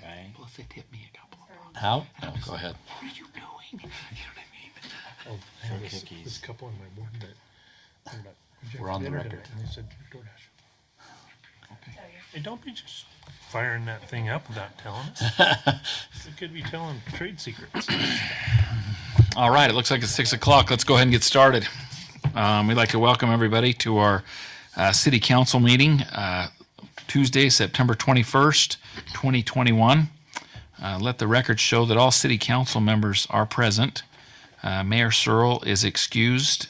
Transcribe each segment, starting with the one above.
Right. Plus, it hit me a couple of times. How? No, go ahead. What are you doing? You know what I mean? Oh, I For had cookies. this couple on my board that they're not. "Did you We're have on the dinner record. tonight?" And they said DoorDash. Okay. Hey, don't be just firing that thing up without telling us. You could be telling trade secrets. All right, it looks like it's 6 o'clock. Let's go ahead and get started. We'd like to welcome everybody to our City Council meeting, Tuesday, September 21st, 2021. Let the record show that all City Council members are present. Mayor Searle is excused.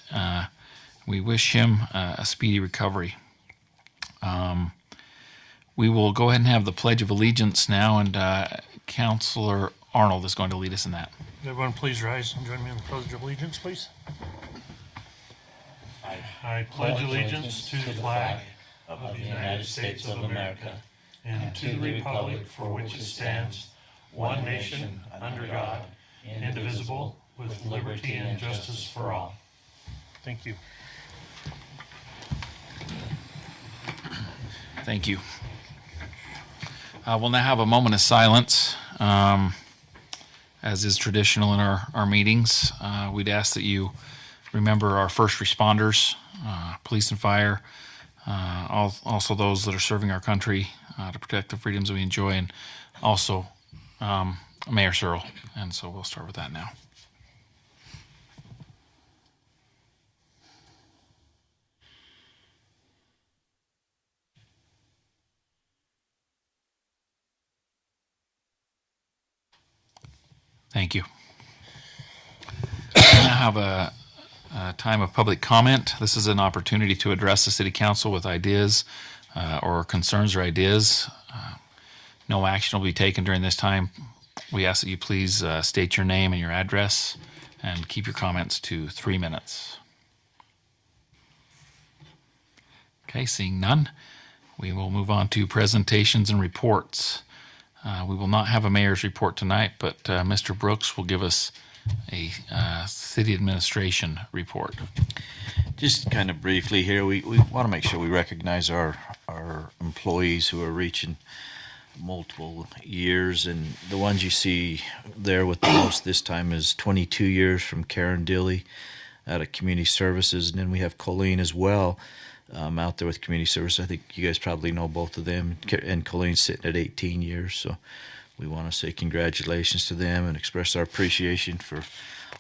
We wish him a speedy recovery. We will go ahead and have the Pledge of Allegiance now, and Councilor Arnold is going to lead us in that. Everyone, please rise and join me in the Pledge of Allegiance, please. I pledge allegiance to the flag of the United States of America and to the republic for which it stands, one nation, under God, indivisible, with liberty and justice for all. Thank you. Thank you. We'll now have a moment of silence, as is traditional in our meetings. We'd ask that you remember our first responders, police and fire, also those that are serving our country to protect the freedoms we enjoy, and also Mayor Searle. And so we'll start with that now. Thank you. We now have a time of public comment. This is an opportunity to address the City Council with ideas or concerns or ideas. No action will be taken during this time. We ask that you please state your name and your address and keep your comments to 3 minutes. Okay, seeing none, we will move on to presentations and reports. We will not have a mayor's report tonight, but Mr. Brooks will give us a city administration report. Just kind of briefly here, we want to make sure we recognize our employees who are reaching multiple years, and the ones you see there with the most this time is 22 years from Karen Dilly out of Community Services, and then we have Colleen as well out there with Community Services. I think you guys probably know both of them, and Colleen's sitting at 18 years, so we want to say congratulations to them and express our appreciation for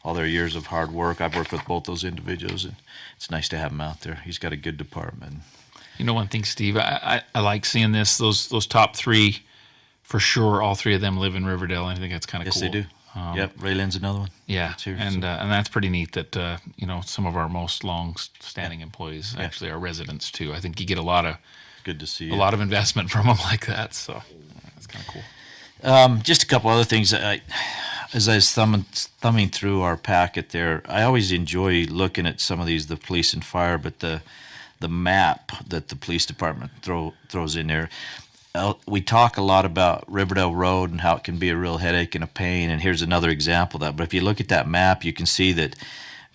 all their years of hard work. I've worked with both those individuals, and it's nice to have him out there. He's got a good department. You know, one thing, Steve, I like seeing this. Those top three, for sure, all three of them live in Riverdale. I think that's kind of Yes, cool. they do. Yep, Raylan's another one. Yeah, That's here, and so. and that's pretty neat that some of our most long-standing employees actually are residents too. I think you get a lot of Good to see a you. lot of investment from them like that. So that's kind of cool. Just a couple other things. As I was thumbing through our packet there, I always enjoy looking at some of these, the police and fire, but the map that the police department throws in there. We talk a lot about Riverdale Road and how it can be a real headache and a pain, and here's another example of that. But if you look at that map, you can see that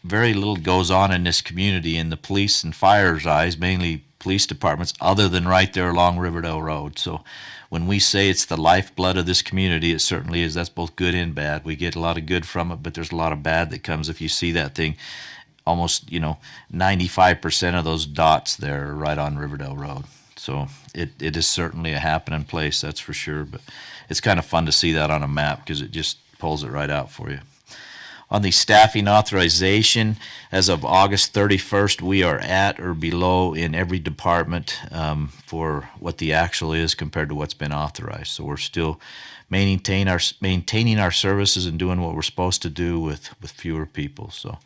very little goes on in this community in the police and fire's eyes, mainly police departments, other than right there along Riverdale Road. So when we say it's the lifeblood of this community, it certainly is. That's both good and bad. We get a lot of good from it, but there's a lot of bad that comes if you see that thing. Almost, 95% of those dots there are right on Riverdale Road. So it is certainly a happening place, that's for sure. But it's kind of fun to see that on a map because it just pulls it right out for you. On the staffing authorization, as of August 31st, we are at or below in every department for what the actual is compared to what's been authorized. So we're still maintaining our services and doing what we're supposed to do with fewer people. So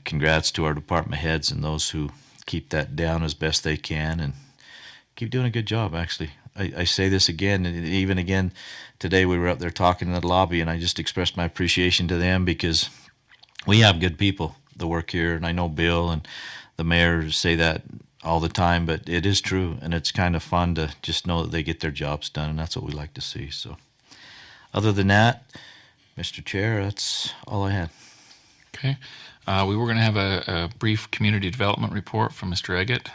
congrats to our department heads and those who keep that down as best they can and keep doing a good job, actually. I say this again, and even again today we were up there talking in the lobby, and I just expressed my appreciation to them because we have good people that work here, and I know Bill and the mayor say that all the time, but it is true, and it's kind of fun to just know that they get their jobs done, and that's what we like to see. So other than that, Mr. Chair, that's all I had. Okay, we were going to have a brief community development report from Mr. Eggett.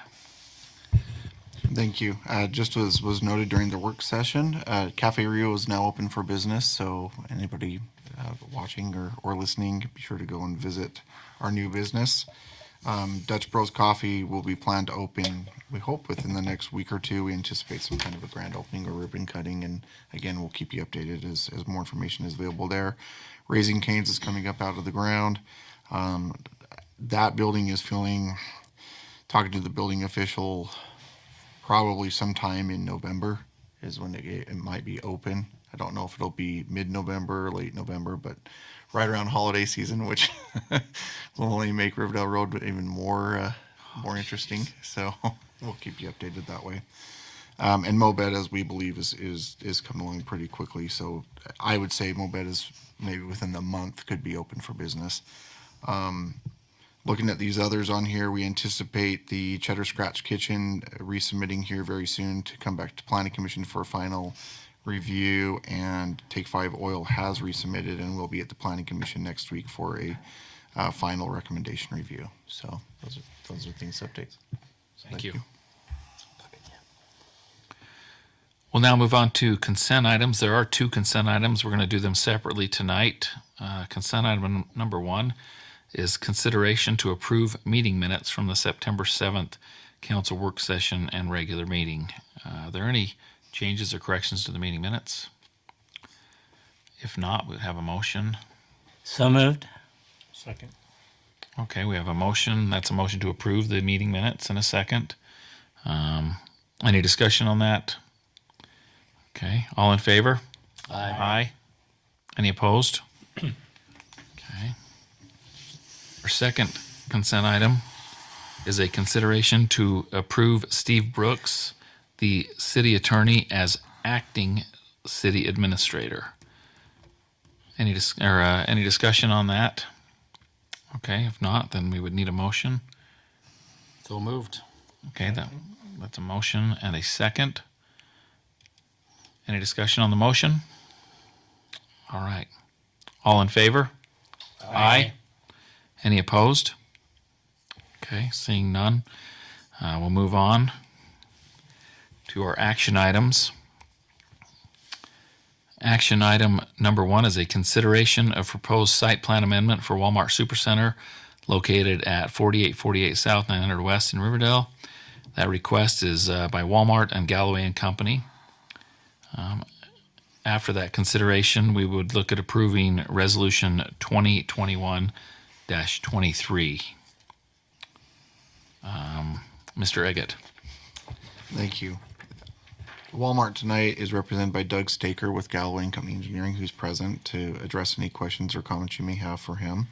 Thank you. Just as was noted during the work session, Cafe Rio is now open for business, so anybody watching or listening, be sure to go and visit our new business. Dutch Bros Coffee will be planned to open, we hope, within the next week or two. We anticipate some kind of a grand opening or ribbon cutting, and again, we'll keep you updated as more information is available there. Raising Cane's is coming up out of the ground. That building is filling, talking to the building official, probably sometime in November is when it might be open. I don't know if it'll be mid-November or late November, but right around holiday season, which will only make Riverdale Road even more interesting. So we'll keep you updated that way. And Mobed, as we believe, is coming along pretty quickly. So I would say Mobed is maybe within the month could be open for business. Looking at these others on here, we anticipate the Cheddar Scratch Kitchen resubmitting here very soon to come back to Planning Commission for a final review, and Take 5 Oil has resubmitted and will be at the Planning Commission next week for a final recommendation review. So those are things to update. Thank you. We'll now move on to consent items. There are 2 consent items. We're going to do them separately tonight. Consent item number 1 is consideration to approve meeting minutes from the September 7th council work session and regular meeting. Are there any changes or corrections to the meeting minutes? If not, we'll have a motion. So moved. Second. Okay, we have a motion. That's a motion to approve the meeting minutes in a second. Any discussion on that? Okay, all in favor? Aye. Any opposed? Okay. Our second consent item is a consideration to approve Steve Brooks, the city attorney, as acting city administrator. Any discussion on that? Okay, if not, then we would need a motion. So moved. Okay, that's a motion and a second. Any discussion on the motion? All right. All in favor? Aye. Any opposed? Okay, seeing none, we'll move on to our action items. Action item number 1 is a consideration of proposed site plan amendment for Walmart Supercenter located at 4848 South, 900 West in Riverdale. That request is by Walmart and Galloway and Company. After that consideration, we would look at approving Resolution 2021-23. Mr. Eggett. Thank you. Walmart tonight is represented by Doug Staker with Galloway and Company Engineering, who's present to address any questions or comments you may have for him.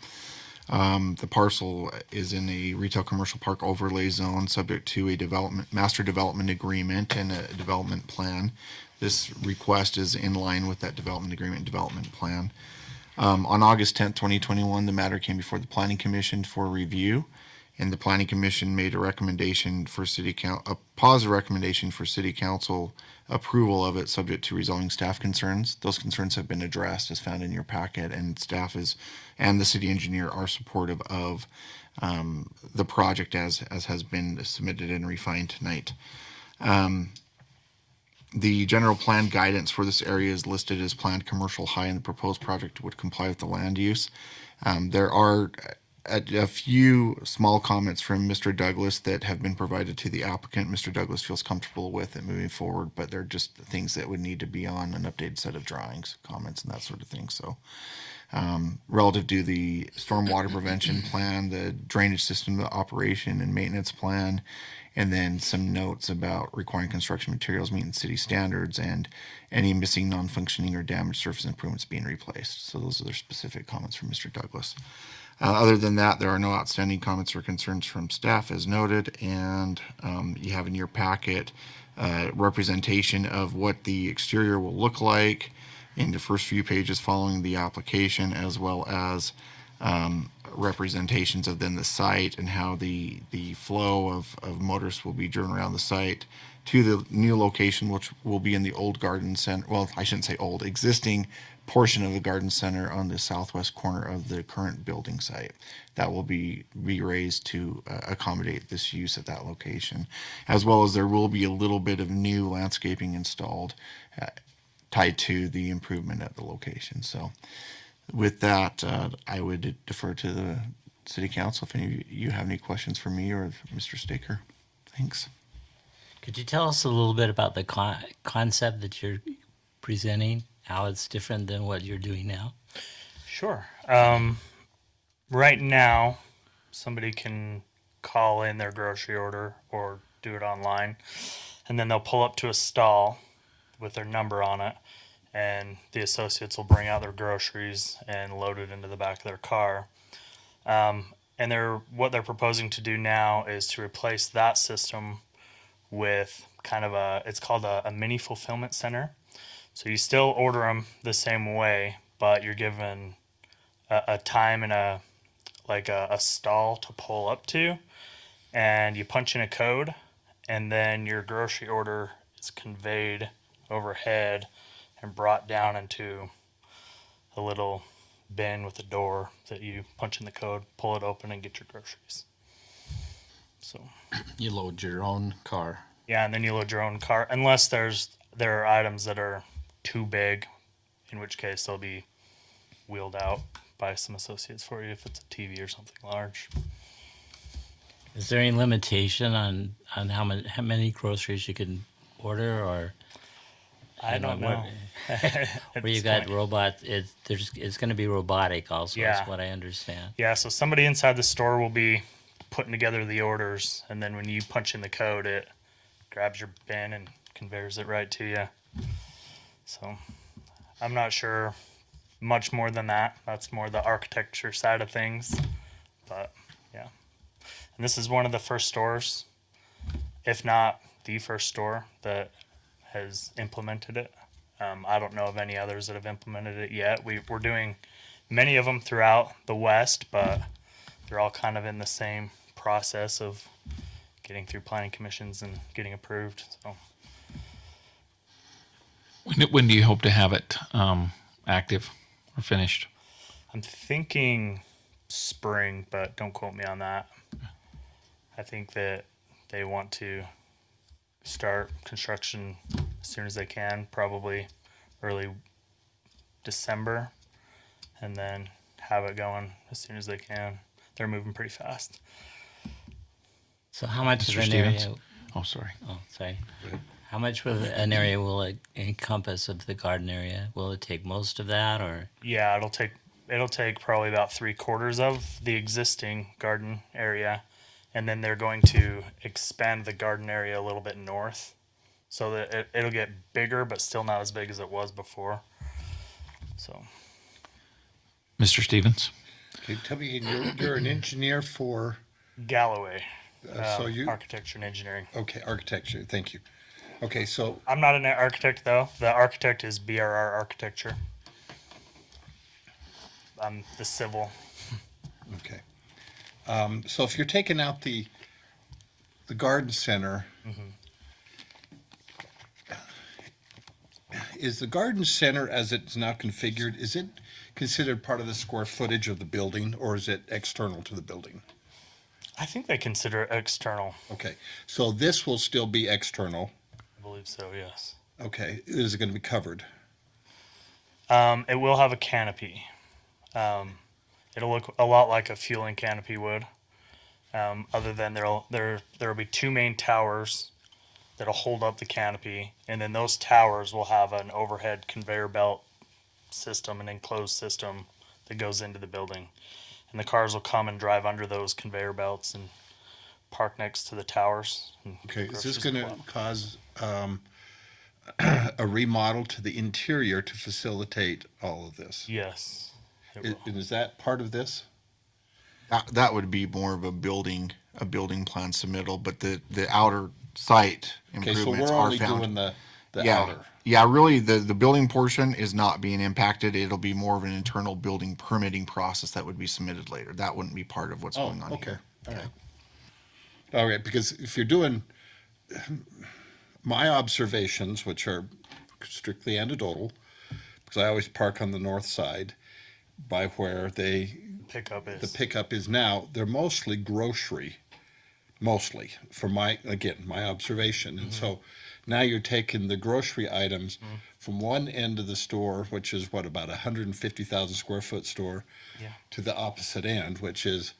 The parcel is in a retail commercial park overlay zone subject to a master development agreement and a development plan. This request is in line with that development agreement and development plan. On August 10th, 2021, the matter came before the Planning Commission for review, and the Planning Commission made a recommendation for a positive recommendation for City Council approval of it, subject to resolving staff concerns. Those concerns have been addressed as found in your packet, and staff and the city engineer are supportive of the project as has been submitted and refined tonight. The general plan guidance for this area is listed as planned commercial high, and the proposed project would comply with the land use. There are a few small comments from Mr. Douglas that have been provided to the applicant. Mr. Douglas feels comfortable with it moving forward, but they're just things that would need to be on an updated set of drawings, comments, and that sort of thing. So relative to the stormwater prevention plan, the drainage system operation and maintenance plan, and then some notes about requiring construction materials meeting city standards and any missing, non-functioning, or damaged surface improvements being replaced. So those are the specific comments from Mr. Douglas. Other than that, there are no outstanding comments or concerns from staff as noted, and you have in your packet representation of what the exterior will look like in the first few pages following the application, as well as representations of then the site and how the flow of motorists will be driven around the site to the new location, which will be in the old garden center. Well, I shouldn't say old, existing portion of the garden center on the southwest corner of the current building site. That will be re-raised to accommodate this use at that location, as well as there will be a little bit of new landscaping installed tied to the improvement at the location. So with that, I would defer to the city council if any of you have any questions for me or Mr. Staker. Thanks. Could you tell us a little bit about the concept that you're presenting, how it's different than what you're doing now? Sure. Right now, somebody can call in their grocery order or do it online, and then they'll pull up to a stall with their number on it, and the associates will bring out their groceries and load it into the back of their car. And what they're proposing to do now is to replace that system with kind of it's called a mini fulfillment center. So you still order them the same way, but you're given a time and a stall to pull up to, and you punch in a code, and then your grocery order is conveyed overhead and brought down into a little bin with a door that you punch in the code, pull it open, and get your groceries. So You load your own car. yeah, and then you load your own car, unless there are items that are too big, in which case they'll be wheeled out by some associates for you if it's a TV or something large. Is there any limitation on how many groceries you can order, or I don't know. where you got robots? It's going to be robotic also, Yeah. is what I understand. Yeah, so somebody inside the store will be putting together the orders, and then when you punch in the code, it grabs your bin and conveyors it right to you. So I'm not sure much more than that. That's more the architecture side of things. But yeah. And this is one of the first stores, if not the first store, that has implemented it. I don't know of any others that have implemented it yet. We're doing many of them throughout the West, but they're all kind of in the same process of getting through planning commissions and getting approved. So When do you hope to have it active or finished? I'm thinking spring, but don't quote me on that. I think that they want to start construction as soon as they can, probably early December, and then have it going as soon as they can. They're moving pretty fast. So how much Mr. of an Stevens? area? Oh, sorry. Oh, sorry. How much of an area will it encompass of the garden area? Will it take most of that, or? Yeah, it'll take probably about 3/4 of the existing garden area, and then they're going to expand the garden area a little bit north, so that it'll get bigger, but still not as big as it was before. So Mr. Stevens? Okay, tell me, you're an engineer for, Galloway, so you, architecture and engineering. okay, architecture, thank you. Okay, so, I'm not an architect though. The architect is BRR Architecture. I'm the civil. okay. So if you're taking out the garden center, is the garden center as it's now configured, is it considered part of the square footage of the building, or is it external to the building? I think they consider it external. Okay, so this will still be external. I believe so, yes. Okay, is it going to be covered? It will have a canopy. It'll look a lot like a fueling canopy would. Other than there'll be two main towers that'll hold up the canopy, and then those towers will have an overhead conveyor belt system, an enclosed system that goes into the building. And the cars will come and drive under those conveyor belts and park next to the towers. and Okay, is this groceries going go to up. cause a remodel to the interior to facilitate all of this? Yes. It I- will. And is that part of this? That would be more of a building plan submittal, but the outer site Okay, so improvements we're are only found. doing the Yeah, outer. yeah, really, the building portion is not being impacted. It'll be more of an internal building permitting process that would be submitted later. That wouldn't be part of what's Oh, going on okay, here. all right. All right, because if you're doing my observations, which are strictly anecdotal, because I always park on the north side by where the pickup is now, they're mostly grocery, mostly, for my observation. And so now you're taking the grocery items from one end of the store, which is what, about 150,000 square foot store, to the opposite end, which is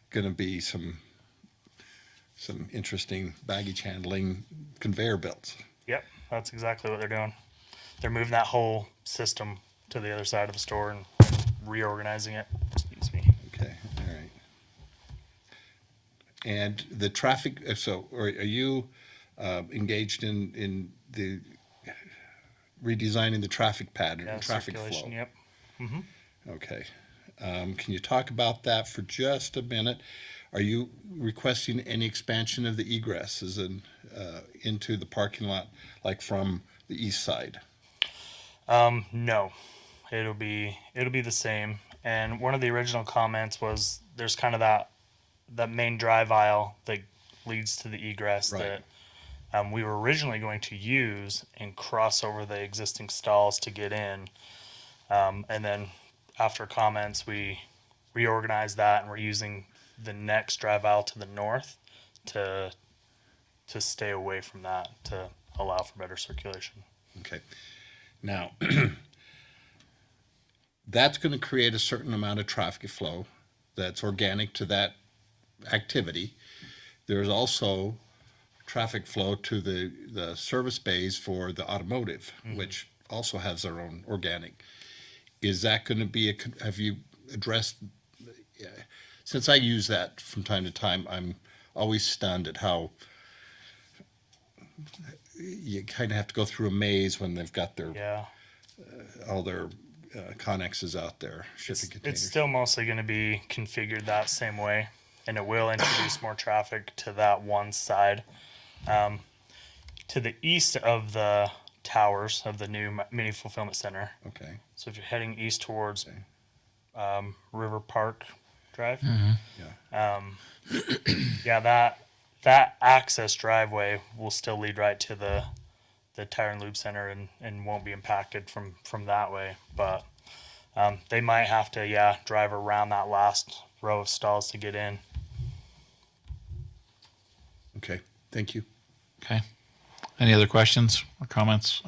going to be some interesting baggage handling conveyor belts. Yep, that's exactly what they're doing. They're moving that whole system to the other side of the store and reorganizing it. Excuse me. Okay, all right. And the traffic, so are you engaged in the redesigning the traffic pattern, Yeah, traffic flow? circulation, yep. Okay. Can you talk about that for just a minute? Are you requesting any expansion of the egresses into the parking lot, like from the east side? No, it'll be the same. And one of the original comments was there's kind of that main drive aisle that leads to the egress Right. that we were originally going to use and cross over the existing stalls to get in. And then after comments, we reorganized that, and we're using the next drive aisle to the north to stay away from that, to allow for better circulation. Okay. Now, that's going to create a certain amount of traffic flow that's organic to that activity. There's also traffic flow to the service bays for the automotive, which also has their own organic. Is that going to be have you addressed, since I use that from time to time, I'm always stunned at how you kind of have to go through a maze when they've got their all their connexes out there, shipping containers. It's still mostly going to be configured that same way, and it will introduce more traffic to that one side. To the east of the towers of the new mini fulfillment center. Okay. So if you're heading east towards River Park Drive, that access driveway will still lead right to the tire and lube center and won't be impacted from that way. But they might have to drive around that last row of stalls to get in. Okay. Thank you. Okay. Any other questions or comments?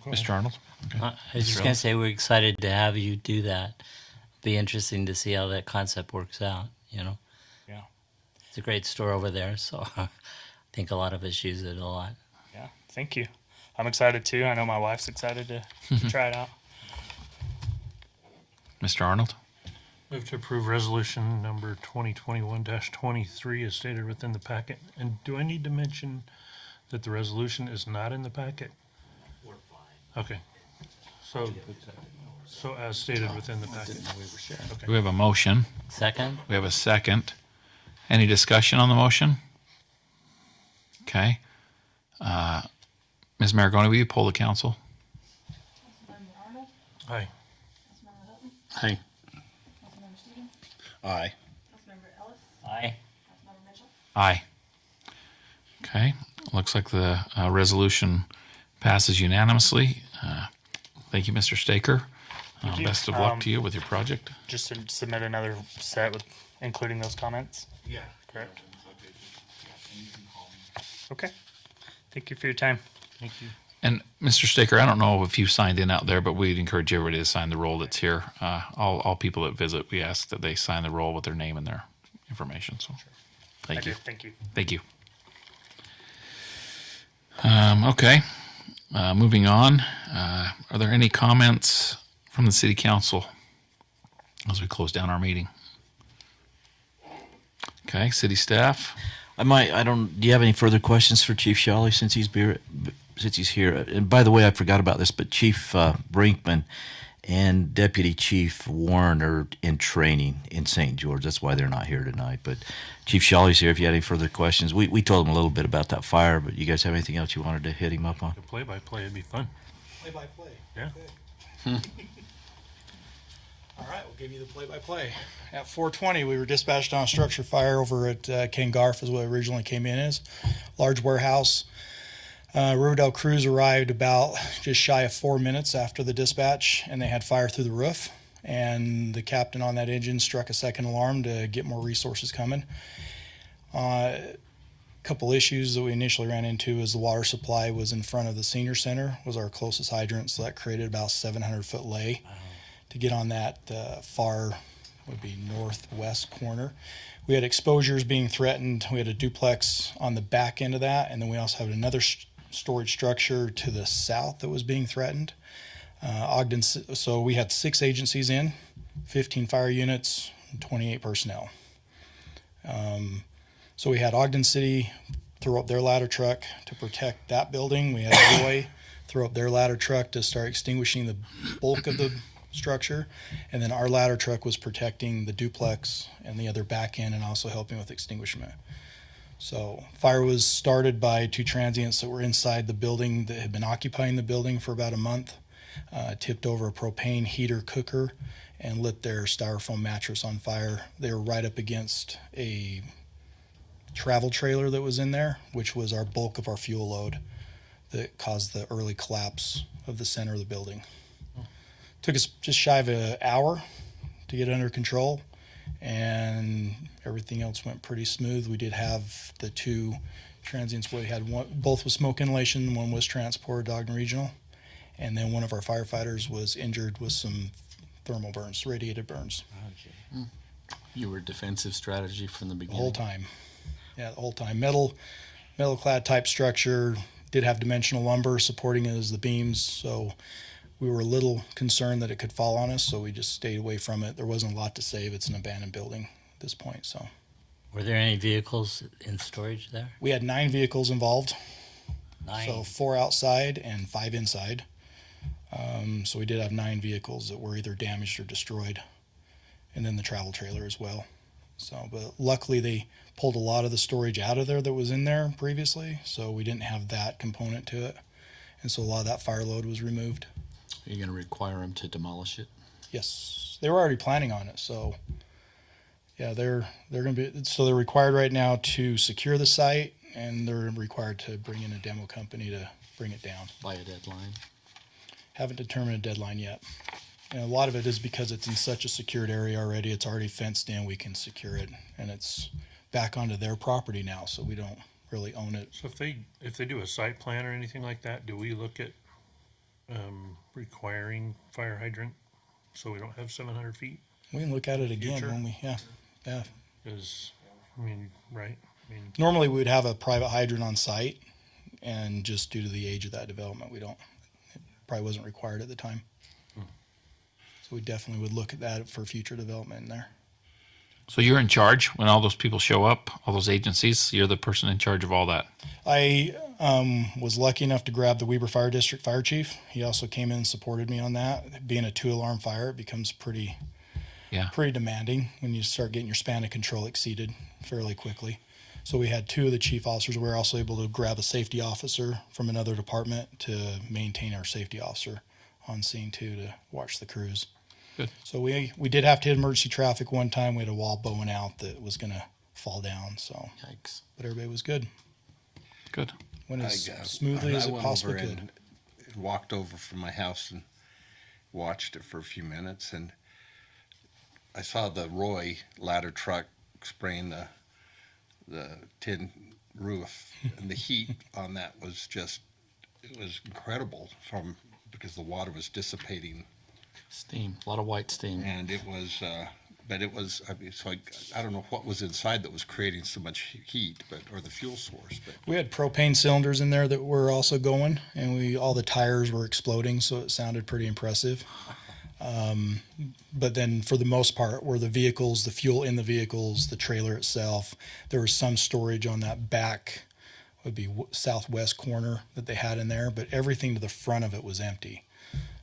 Mr. Arnold? Okay. I was just going to say we're excited to have you do that. Be interesting to see how that concept works out, you know? Yeah. It's a great store over there, so I think a lot of us use it a lot. Yeah, thank you. I'm excited too. I know my wife's excited to try it out. Mr. Arnold? Move to approve resolution number 2021-23 as stated within the packet. And do I need to mention that the resolution is not in the packet? We're fine. Okay. So as stated within the packet. Okay. We have a motion. Second? We have a second. Any discussion on the motion? Okay. Ms. Maragoni, will you poll the council? Councilmember Arnold, Aye. Councilmember Hilton, Aye. Councilmember Stevens, Aye. Councilmember Ellis, Aye. Councilmember Mitchell. Aye. Okay. Looks like the resolution passes unanimously. Thank you, Mr. Staker. you. Best of luck to you with your project. Just to submit another set with including those comments. Yeah. Correct. Okay. Thank you for your time. Thank you. And Mr. Staker, I don't know if you signed in out there, but we'd encourage everybody to sign the roll that's here. All people that visit, we ask that they sign the roll with their name and their information. So, thank you. Thank you. Thank you. Okay. Moving on. Are there any comments from the city council as we close down our meeting? Okay, city staff. Do you have any further questions for Chief Shawley since he's here? And by the way, I forgot about this, but Chief Brinkman and Deputy Chief Warren are in training in St. George. That's why they're not here tonight. But Chief Shawley's here if you had any further questions. We told him a little bit about that fire, but you guys have anything else you wanted to hit him up on? The play-by-play would be fun. Play by play. Yeah. All right, we'll give you the play-by-play. At 4:20, we were dispatched on a structure fire over at Ken Garf, is what it originally came in as. Large warehouse. Riverdale crews arrived about just shy of 4 minutes after the dispatch, and they had fire through the roof. And the captain on that engine struck a second alarm to get more resources coming. A couple issues that we initially ran into is the water supply was in front of the senior center, was our closest hydrant, so that created about 700-foot lay. To get on that far would be northwest corner. We had exposures being threatened. We had a duplex on the back end of that, and then we also had another storage structure to the south that was being threatened. Ogden, so we had 6 agencies in, 15 fire units, and 28 personnel. So we had Ogden City throw up their ladder truck to protect that building. We had Roy throw up their ladder truck to start extinguishing the bulk of the structure, and then our ladder truck was protecting the duplex and the other back end and also helping with extinguishment. So fire was started by 2 transients that were inside the building that had been occupying the building for about a month, tipped over a propane heater cooker and lit their styrofoam mattress on fire. They were right up against a travel trailer that was in there, which was our bulk of our fuel load that caused the early collapse of the center of the building. Took us just shy of an hour to get under control, and everything else went pretty smooth. We did have the 2 transients. We had one, both with smoke inhalation. One was transported to Ogden Regional, and then one of our firefighters was injured with some thermal burns, radiated burns. Okay. You were defensive strategy from the The beginning. whole time. Yeah, the whole time. Metal clad type structure, did have dimensional lumber supporting it as the beams, so we were a little concerned that it could fall on us, so we just stayed away from it. There wasn't a lot to save. It's an abandoned building at this point. So Were there any vehicles in storage there? we had 9 vehicles involved, 9. so 4 outside and 5 inside. So we did have 9 vehicles that were either damaged or destroyed, and then the travel trailer as well. So, but luckily they pulled a lot of the storage out of there that was in there previously, so we didn't have that component to it, and so a lot of that fire load was removed. Are you going to require them to demolish it? Yes, they were already planning on it. So, yeah, they're going to be. So they're required right now to secure the site, and they're required to bring in a demo company to bring it down. By a deadline? Haven't determined a deadline yet. And a lot of it is because it's in such a secured area already. It's already fenced in. We can secure it, and it's back onto their property now, so we don't really own it. So if they do a site plan or anything like that, do we look at requiring fire hydrant so we don't have 700 feet? We can look at it again Future? when we. Yeah. Because I mean, right? I mean, Normally, we would have a private hydrant on site, and just due to the age of that development, we don't. It probably wasn't required at the time. So we definitely would look at that for future development in there. So you're in charge when all those people show up, all those agencies. You're the person in charge of all that. I was lucky enough to grab the Weber Fire District fire chief. He also came in and supported me on that. Being a 2-alarm fire, it becomes pretty demanding when you start getting your span of control exceeded fairly quickly. So we had 2 of the chief officers. We were also able to grab a safety officer from another department to maintain our safety officer on scene too, to watch the crews. Good. So we did have to hit emergency traffic one time. We had a wall bowing out that was going to fall down. So, Yikes. but everybody was good. Good. Went as smoothly as it went possibly over could. and walked over from my house and watched it for a few minutes, and I saw the Roy ladder truck spraying the tin roof, and the heat on that was just, it was incredible because the water was dissipating, Steam. A lot of white steam. and it was but it was, I mean, so I don't know what was inside that was creating so much heat, or the fuel source, but We had propane cylinders in there that were also going, and all the tires were exploding, so it sounded pretty impressive. But then for the most part were the vehicles, the fuel in the vehicles, the trailer itself. There was some storage on that back, would be southwest corner that they had in there, but everything to the front of it was empty.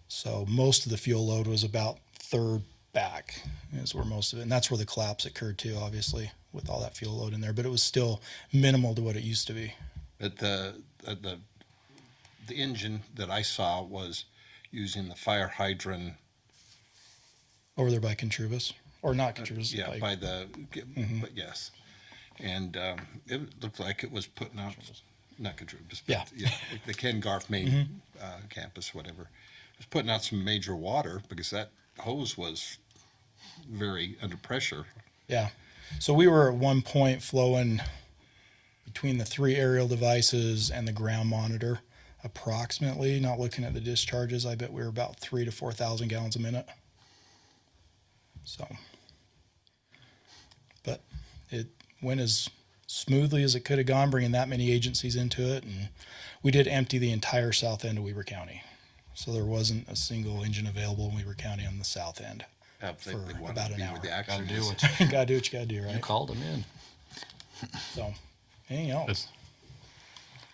So most of the fuel load was about third back is where most of it, and that's where the collapse occurred too, obviously, with all that fuel load in there, but it was still minimal to what it used to be. But the engine that I saw was using the fire hydrant over there by Contrubus, or not Contrubus. Yeah, by the, but yes. And it looked like it was putting out, not Contrubus, but Yeah. the Ken Garf main campus, whatever. It was putting out some major water because that hose was very under pressure. Yeah. So we were at one point flowing between the 3 aerial devices and the ground monitor, approximately, not looking at the discharges, I bet we were about 3,000 to 4,000 gallons a minute. So, but it went as smoothly as it could have gone, bringing that many agencies into it. And we did empty the entire south end of Weber County. So there wasn't a single engine available in Weber County on the south end. They For wanted about to an be hour. where the Gotta action do is. what You gotta do what you gotta do, you right? called them in. So, anything else?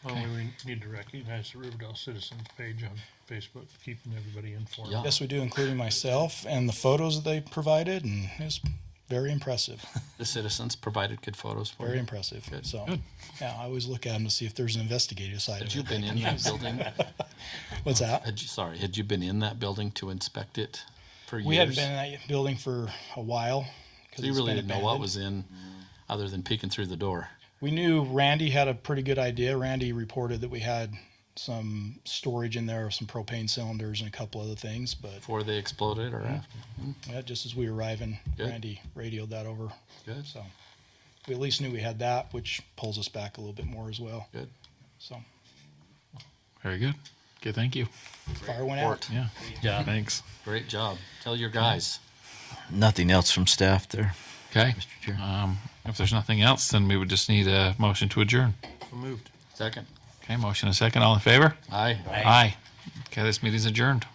Well, we need to recognize the Riverdale Citizens page on Facebook, keeping everybody informed. Yeah. Yes, we do, including myself and the photos that they provided, and it was very impressive. The citizens provided good photos for Very you. impressive. Good. So, Good. yeah, I always look at them to see if there's an investigative side Had of you it. been in that building? What's that? Had you been in that building to inspect it for years? We hadn't been in that building for a while. So you really didn't know what was in, other than peeking through the door. We knew Randy had a pretty good idea. Randy reported that we had some storage in there, some propane cylinders and a couple other things, but Before they exploded or after? just as we were arriving, Good. Randy radioed that over. Good. So we at least knew we had that, which pulls us back a little bit more as well. Good. So Very good. Okay, thank you. fire went out. Yeah. Yeah. Thanks. Great job. Tell your guys. Nothing else from staff there. Okay. Mr. Chair. If there's nothing else, then we would just need a motion to adjourn. So moved. Second. Okay, motion and second. All in favor? Aye. Aye. Okay, this meeting's adjourned.